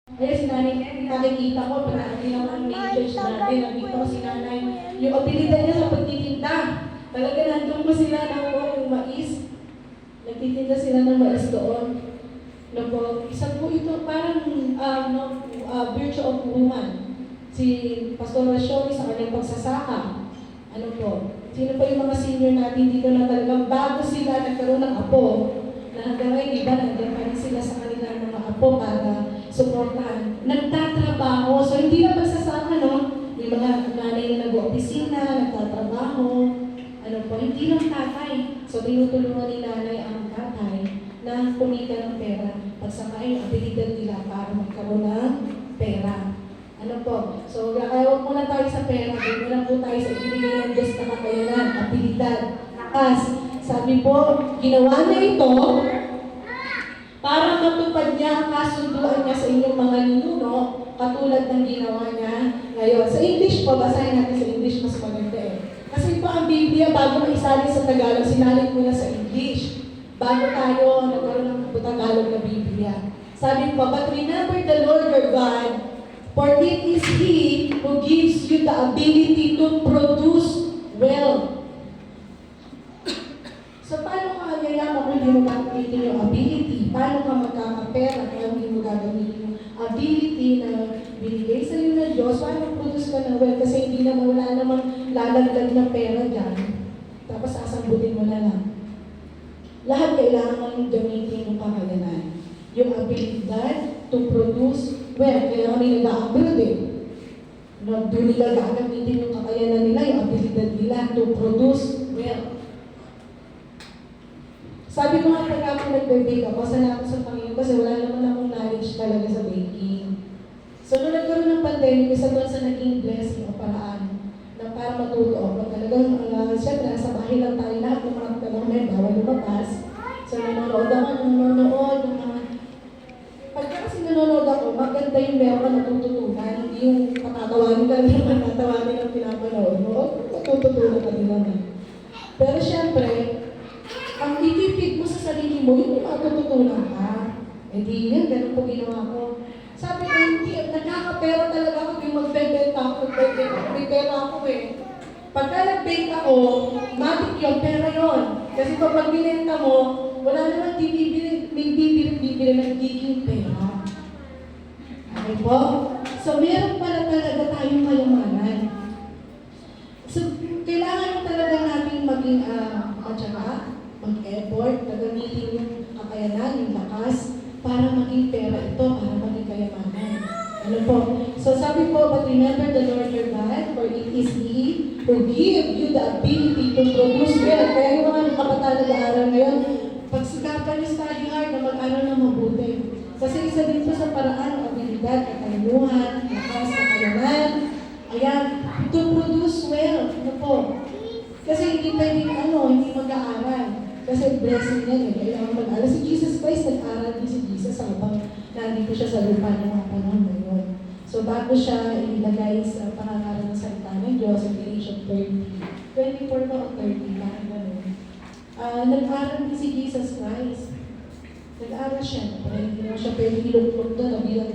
Kaya si nanay, nakikita ko, pag nakakita ko ng church natin, nakikita ko si nanay, yung abilidad niya sa pagtitinda. Talaga nandun mo sila ng yung mais. Nagtitinda sila ng mais doon. No po, isa po ito parang virtue of woman. Si Pastor Rasyoni sa kanyang pagsasaka. Ano po, sino pa yung mga senior natin dito na talagang bago sila nagkaroon ng apo, na hanggang ngayon, iba, nandiyan pa rin sila sa kanilang mga apo para suportahan. Nagtatrabaho. So, hindi na pagsasama, no? May mga nanay na nag-opisina, nagtatrabaho. Ano po, hindi lang tatay. So, tinutulungan ni nanay ang tatay na kumita ng pera. Pagsamahin ang abilidad nila para magkaroon ng pera. Ano po? So, huwag muna tayo sa pera. Huwag muna po tayo sa ibigay ng Diyos na kakayanan, abilidad, lakas. Sabi po, ginawa na ito para matupad niya ang kasunduan niya sa inyong mga ninuno, katulad ng ginawa niya ngayon. Sa English po, basahin natin sa English, mas maganda eh. Kasi po ang Biblia, bago maisalin sa Tagalog, sinalin muna sa English. Bago tayo nagkaroon ng Tagalog na Biblia. Sabi po, but remember the Lord your God, for it is He who gives you the ability to produce wealth. So, paano ka yayaman kung hindi mo gagamitin yung ability? Paano ka magkakapera kung hindi mo gagamitin yung ability na binigay sa iyo ng Diyos? Paano produce ka ng wealth? Kasi hindi naman, wala namang lalaglag ng pera dyan. Tapos sasambutin mo na lang. Lahat kailangan mong gamitin yung kakayanan. Yung abilidad to produce wealth. Kaya kami nag-a-abroad eh. Doon nila gagamitin yung kakayanan nila, yung abilidad nila to produce wealth. Sabi ko nga pag ako nagbe-bake ako, sana ako sa Panginoon kasi wala naman akong knowledge talaga sa baking. So, nung nagkaroon ng pandemic, isa doon sa naging blessing o paraan na para matuto ako. Talagang, siyempre, nasa bahay lang tayo lahat ng mga talagang bawal lumabas. So, nanonood ako, yung mga... Pagka kasi nanonood ako, maganda yung meron ka natututunan. Hindi yung patatawanin ka rin, patatawanin ang pinapanood mo. Matututunan ka din naman. Pero siyempre, ang itipid mo sa sarili mo, yun yung matututunan ka. Eh di yan, ganun po ginawa ko. Sabi ko, hindi, nagkakapera talaga ako yung magbebenta ako, may pera ako eh. Pagka nag-bake ako, matik yun, pera yun. Kasi pag binenta mo, wala naman may bibili nagiging pera. Okay po? So, meron pala talaga tayong kayamanan. So, kailangan talaga natin maging matsaka, mag-effort, gagamitin yung kakayanan, yung lakas, para maging pera ito, para maging kayamanan. Ano po? So sabi po, but remember the Lord your God, for it is He who give you the ability to produce wealth. Kaya yung mga kabataan nag-aaral ngayon, pagsikapan niyo study hard na mag-aral na mabuti. Kasi isa dito sa paraan ng abilidad, katalinuhan, lakas, kakayanan, ayan, to produce wealth. Ano po? Kasi hindi pwedeng hindi mag-aaral. Kasi blessing yan eh. Kailangan mag-aral. Si Jesus Christ, nag-aral din si Jesus habang nandito siya sa lupa ng mga panahon na yun. So bago siya ilagay sa pangangaral ng salita ng Diyos at the age of 30, 24 na o 30, parang gano'n. Nag-aral din si Jesus Christ. Nag-aral siya. Hindi naman siya pwede iluklog doon na bilang